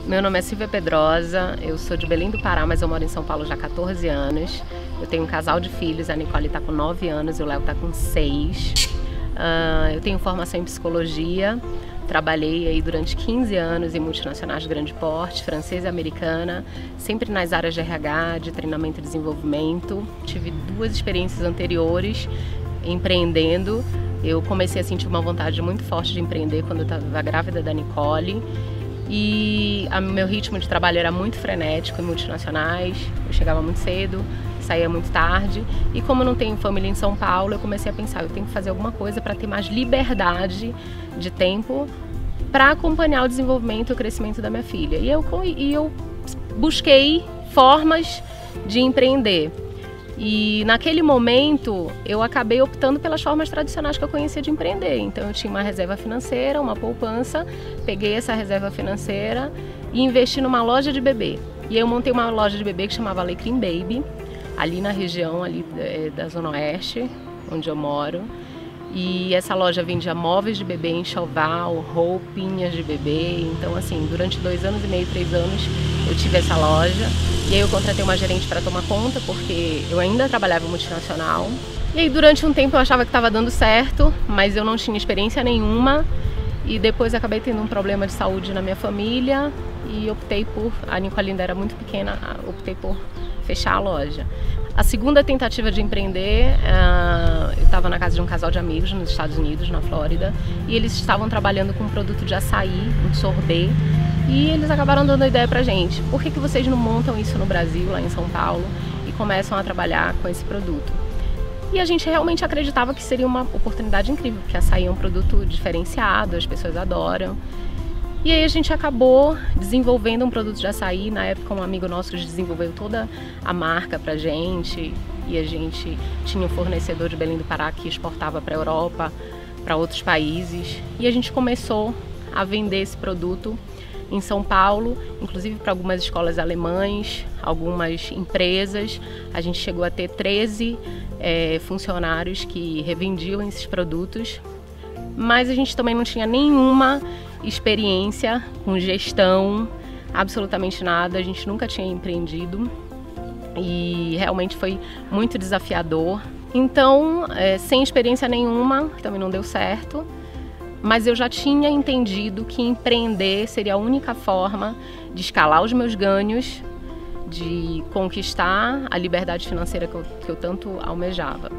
Meu nome é Silvia Pedrosa, eu sou de Belém do Pará, mas eu moro em São Paulo já há 14 anos. Eu tenho um casal de filhos, a Nicole está com 9 anos e o Léo está com 6. Eu tenho formação em psicologia, trabalhei aí durante 15 anos em multinacionais de grande porte, francesa e americana, sempre nas áreas de RH, de treinamento e desenvolvimento. Tive 2 experiências anteriores empreendendo. Eu comecei a sentir uma vontade muito forte de empreender quando eu estava grávida da Nicole. E meu ritmo de trabalho era muito frenético em multinacionais, eu chegava muito cedo, saía muito tarde, e como eu não tenho família em São Paulo, eu comecei a pensar, eu tenho que fazer alguma coisa para ter mais liberdade de tempo para acompanhar o desenvolvimento e o crescimento da minha filha. E eu busquei formas de empreender. E naquele momento eu acabei optando pelas formas tradicionais que eu conhecia de empreender. Então eu tinha uma reserva financeira, uma poupança, peguei essa reserva financeira e investi numa loja de bebê. E eu montei uma loja de bebê que chamava Alecrim Baby, ali na região ali da Zona Oeste, onde eu moro. E essa loja vendia móveis de bebê, enxoval, roupinhas de bebê. Então assim, durante 2 anos e meio, 3 anos eu tive essa loja. E aí eu contratei uma gerente para tomar conta, porque eu ainda trabalhava em multinacional. E aí durante um tempo eu achava que estava dando certo, mas eu não tinha experiência nenhuma. E depois acabei tendo um problema de saúde na minha família e optei por, a Nicole ainda era muito pequena, optei por fechar a loja. A segunda tentativa de empreender, eu estava na casa de um casal de amigos nos Estados Unidos, na Flórida, e eles estavam trabalhando com um produto de açaí, um sorbet, e eles acabaram dando a ideia pra gente, por que vocês não montam isso no Brasil, lá em São Paulo, e começam a trabalhar com esse produto? E a gente realmente acreditava que seria uma oportunidade incrível, porque açaí é um produto diferenciado, as pessoas adoram. E aí a gente acabou desenvolvendo um produto de açaí. Na época um amigo nosso desenvolveu toda a marca pra gente, e a gente tinha um fornecedor de Belém do Pará que exportava para a Europa, para outros países, e a gente começou a vender esse produto em São Paulo, inclusive para algumas escolas alemãs, algumas empresas. A gente chegou a ter 13 funcionários que revendiam esses produtos, mas a gente também não tinha nenhuma experiência com gestão, absolutamente nada, a gente nunca tinha empreendido e realmente foi muito desafiador. Então, sem experiência nenhuma, também não deu certo, mas eu já tinha entendido que empreender seria a única forma de escalar os meus ganhos, de conquistar a liberdade financeira que eu tanto almejava.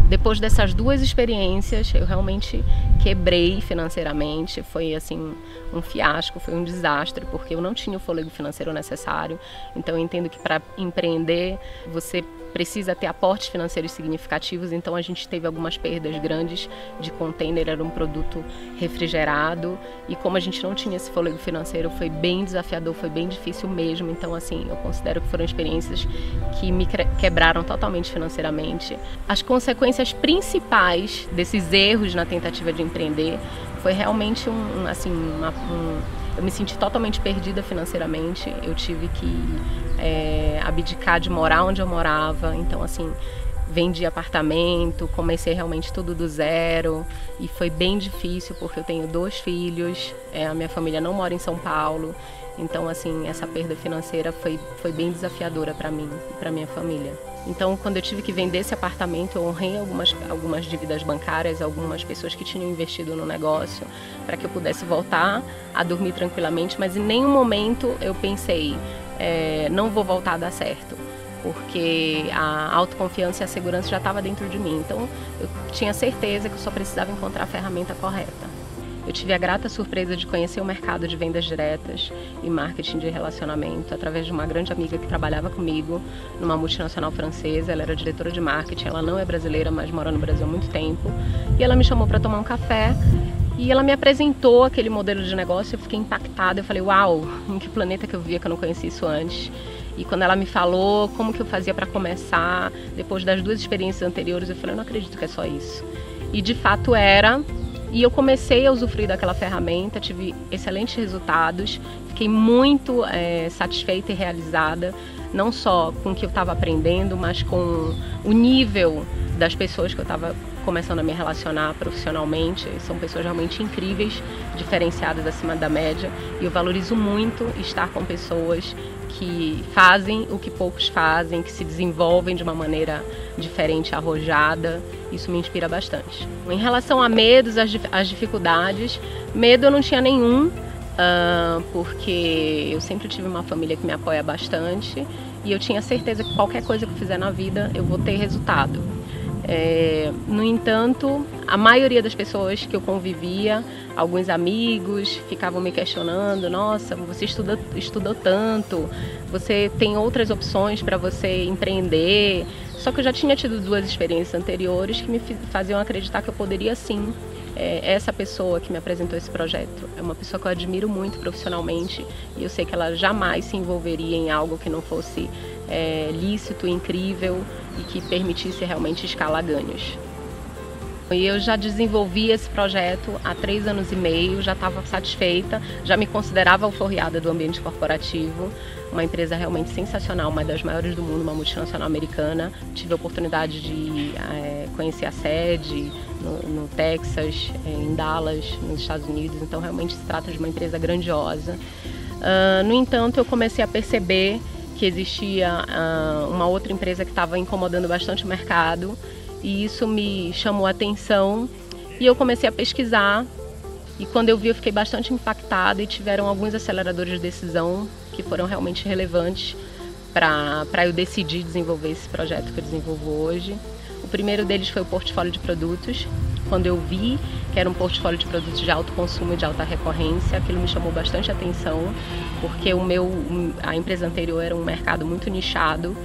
Depois dessas 2 experiências, eu realmente quebrei financeiramente, foi assim um fiasco, foi um desastre, porque eu não tinha o fôlego financeiro necessário. Então eu entendo que para empreender você precisa ter aportes financeiros significativos, então a gente teve algumas perdas grandes de container, era um produto refrigerado, e como a gente não tinha esse fôlego financeiro, foi bem desafiador, foi bem difícil mesmo. Então assim, eu considero que foram experiências que me quebraram totalmente financeiramente. As consequências principais desses erros na tentativa de empreender foi realmente eu me senti totalmente perdida financeiramente. Eu tive que abdicar de morar onde eu morava. Então assim, vendi apartamento, comecei realmente tudo do zero, e foi bem difícil porque eu tenho 2 filhos, a minha família não mora em São Paulo. Então assim, essa perda financeira foi bem desafiadora para mim e para minha família. Então, quando eu tive que vender esse apartamento, eu honrei algumas dívidas bancárias, algumas pessoas que tinham investido no negócio, para que eu pudesse voltar a dormir tranquilamente, mas em nenhum momento eu pensei, não vou voltar a dar certo, porque a autoconfiança e a segurança já estava dentro de mim. Então, eu tinha certeza que eu só precisava encontrar a ferramenta correta. Eu tive a grata surpresa de conhecer o mercado de vendas diretas e marketing de relacionamento através de uma grande amiga que trabalhava comigo numa multinacional francesa. Ela era diretora de marketing, ela não é brasileira, mas mora no Brasil há muito tempo. E ela me chamou para tomar um café e ela me apresentou aquele modelo de negócio. Eu fiquei impactada, eu falei, uau, em que planeta que eu via que eu não conhecia isso antes? E quando ela me falou como que eu fazia para começar, depois das 2 experiências anteriores, eu falei, eu não acredito que é só isso. E de fato era. E eu comecei a usufruir daquela ferramenta, tive excelentes resultados, fiquei muito satisfeita e realizada, não só com o que eu estava aprendendo, mas com o nível das pessoas que eu estava começando a me relacionar profissionalmente. São pessoas realmente incríveis, diferenciadas acima da média, e eu valorizo muito estar com pessoas que fazem o que poucos fazem, que se desenvolvem de uma maneira diferente, arrojada. Isso me inspira bastante. Em relação a medos, as dificuldades, medo eu não tinha nenhum, porque eu sempre tive uma família que me apoia bastante e eu tinha certeza que qualquer coisa que eu fizer na vida eu vou ter resultado. No entanto, a maioria das pessoas que eu convivia, alguns amigos, ficavam me questionando: nossa, você estudou tanto, você tem outras opções para você empreender. Só que eu já tinha tido 2 experiências anteriores que me faziam acreditar que eu poderia sim. Essa pessoa que me apresentou esse projeto é uma pessoa que eu admiro muito profissionalmente, e eu sei que ela jamais se envolveria em algo que não fosse lícito, incrível e que permitisse realmente escalar ganhos. E eu já desenvolvi esse projeto há 3 anos e meio, já estava satisfeita, já me considerava alforriada do ambiente corporativo, uma empresa realmente sensacional, uma das maiores do mundo, uma multinacional americana. Tive a oportunidade de conhecer a sede no Texas, em Dallas, nos Estados Unidos, então realmente se trata de uma empresa grandiosa. No entanto, eu comecei a perceber que existia uma outra empresa que estava incomodando bastante o mercado, e isso me chamou a atenção e eu comecei a pesquisar, e quando eu vi eu fiquei bastante impactada, e tiveram alguns aceleradores de decisão que foram realmente relevantes para eu decidir desenvolver esse projeto que eu desenvolvo hoje. O primeiro deles foi o portfólio de produtos. Quando eu vi que era um portfólio de produtos de alto consumo e de alta recorrência, aquilo me chamou bastante atenção, porque a empresa anterior era um mercado muito nichado.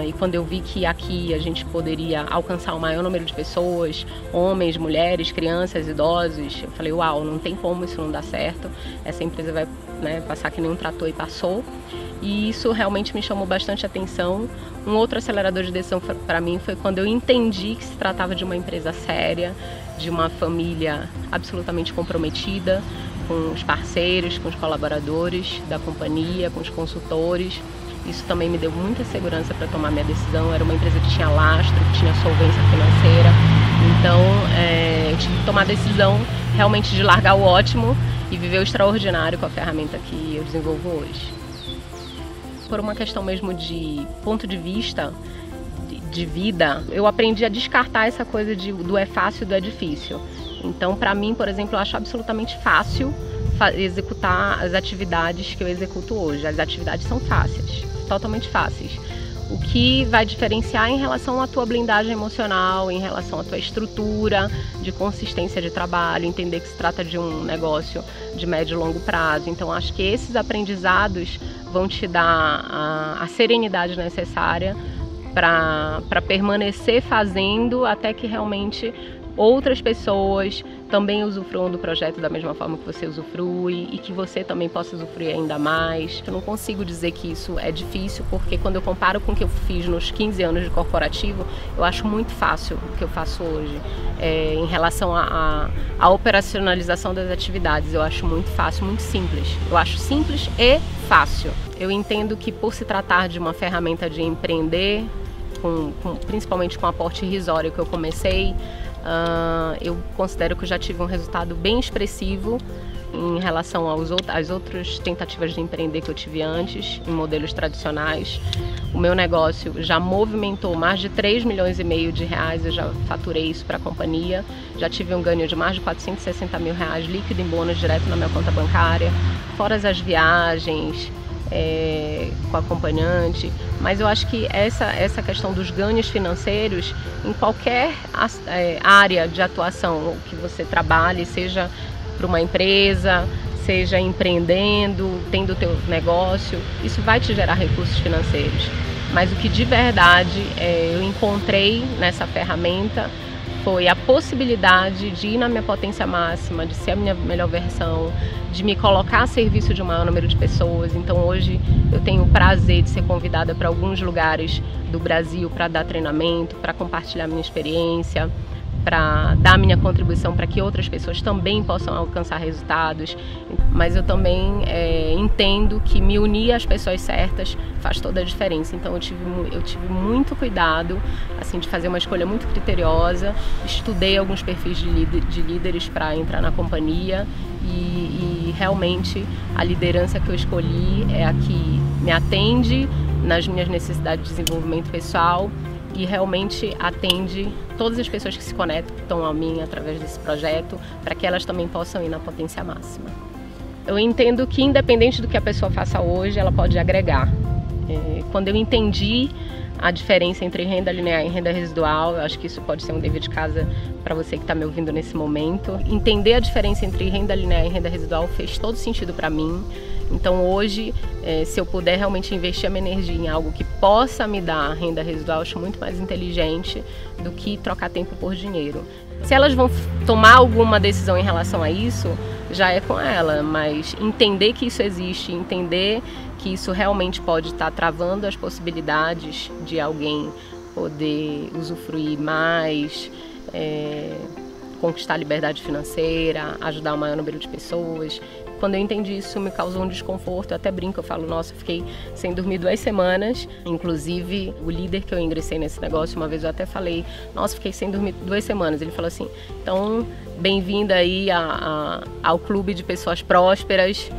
E quando eu vi que aqui a gente poderia alcançar o maior número de pessoas, homens, mulheres, crianças, idosos, eu falei: uau, não tem como isso não dar certo, essa empresa vai passar que nem um trator, e passou. E isso realmente me chamou bastante atenção. Um outro acelerador de decisão para mim foi quando eu entendi que se tratava de uma empresa séria, de uma família absolutamente comprometida com os parceiros, com os colaboradores da companhia, com os consultores. Isso também me deu muita segurança para tomar minha decisão. Era uma empresa que tinha lastro, que tinha solvência financeira. Então, eu tive que tomar a decisão realmente de largar o ótimo e viver o extraordinário com a ferramenta que eu desenvolvo hoje. Por uma questão mesmo de ponto de vista, de vida, eu aprendi a descartar essa coisa do é fácil e do é difícil. Então, para mim, por exemplo, eu acho absolutamente fácil executar as atividades que eu executo hoje. As atividades são fáceis, totalmente fáceis. O que vai diferenciar em relação à tua blindagem emocional, em relação à tua estrutura de consistência de trabalho, entender que se trata de um negócio de médio e longo prazo. Então, acho que esses aprendizados vão te dar a serenidade necessária para permanecer fazendo até que realmente outras pessoas também usufruam do projeto da mesma forma que você usufrui, e que você também possa usufruir ainda mais. Eu não consigo dizer que isso é difícil, porque quando eu comparo com o que eu fiz nos 15 anos de corporativo, eu acho muito fácil o que eu faço hoje. Em relação à operacionalização das atividades, eu acho muito fácil, muito simples. Eu acho simples e fácil. Eu entendo que, por se tratar de uma ferramenta de empreender, principalmente com o aporte irrisório que eu comecei, eu considero que eu já tive um resultado bem expressivo em relação às outras tentativas de empreender que eu tive antes, em modelos tradicionais. O meu negócio já movimentou mais de 3,5 milhões de reais, eu já faturei isso para a companhia, já tive um ganho de mais de 460 mil reais líquido em bônus direto na minha conta bancária, fora as viagens, com acompanhante. Mas eu acho que essa questão dos ganhos financeiros em qualquer área de atuação que você trabalhe, seja para uma empresa, seja empreendendo, tendo o teu negócio, isso vai te gerar recursos financeiros. Mas o que de verdade eu encontrei nessa ferramenta foi a possibilidade de ir na minha potência máxima, de ser a minha melhor versão, de me colocar a serviço de um maior número de pessoas. Então hoje eu tenho o prazer de ser convidada para alguns lugares do Brasil para dar treinamento, para compartilhar minha experiência, para dar minha contribuição para que outras pessoas também possam alcançar resultados, mas eu também entendo que me unir às pessoas certas faz toda a diferença. Então eu tive muito cuidado assim, de fazer uma escolha muito criteriosa, estudei alguns perfis de líderes para entrar na companhia e realmente a liderança que eu escolhi é a que me atende nas minhas necessidades de desenvolvimento pessoal e realmente atende todas as pessoas que se conectam a mim através desse projeto, para que elas também possam ir na potência máxima. Eu entendo que independente do que a pessoa faça hoje, ela pode agregar. Quando eu entendi a diferença entre renda linear e renda residual, eu acho que isso pode ser um dever de casa para você que está me ouvindo nesse momento. Entender a diferença entre renda linear e renda residual fez todo sentido para mim. Então hoje, se eu puder realmente investir a minha energia em algo que possa me dar renda residual, eu acho muito mais inteligente do que trocar tempo por dinheiro. Se elas vão tomar alguma decisão em relação a isso, já é com ela, mas entender que isso existe, entender que isso realmente pode estar travando as possibilidades de alguém poder usufruir mais, conquistar a liberdade financeira, ajudar o maior número de pessoas. Quando eu entendi isso, me causou um desconforto. Eu até brinco, eu falo, nossa, eu fiquei sem dormir 2 semanas. Inclusive, o líder que eu ingressei nesse negócio, uma vez eu até falei, nossa, fiquei sem dormir 2 semanas. Ele falou assim, então, bem-vinda aí ao clube de pessoas prósperas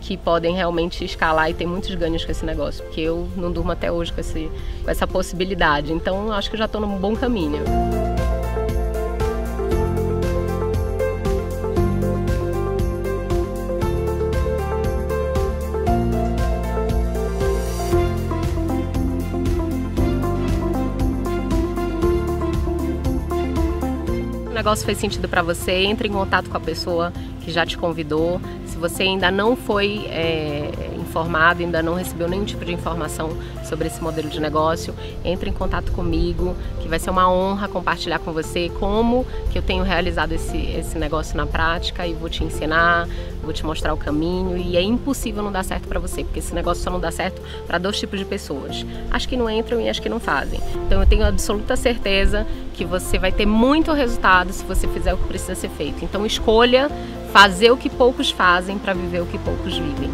que podem realmente escalar e ter muitos ganhos com esse negócio, porque eu não durmo até hoje com essa possibilidade. Então, acho que eu já estou num bom caminho. O negócio fez sentido para você, entre em contato com a pessoa que já te convidou. Se você ainda não foi informado, ainda não recebeu nenhum tipo de informação sobre esse modelo de negócio, entre em contato comigo, que vai ser uma honra compartilhar com você como que eu tenho realizado esse negócio na prática e vou te ensinar, vou te mostrar o caminho. E é impossível não dar certo para você, porque esse negócio só não dá certo para 2 tipos de pessoas, as que não entram e as que não fazem. Então eu tenho absoluta certeza que você vai ter muito resultado se você fizer o que precisa ser feito. Então escolha fazer o que poucos fazem para viver o que poucos vivem.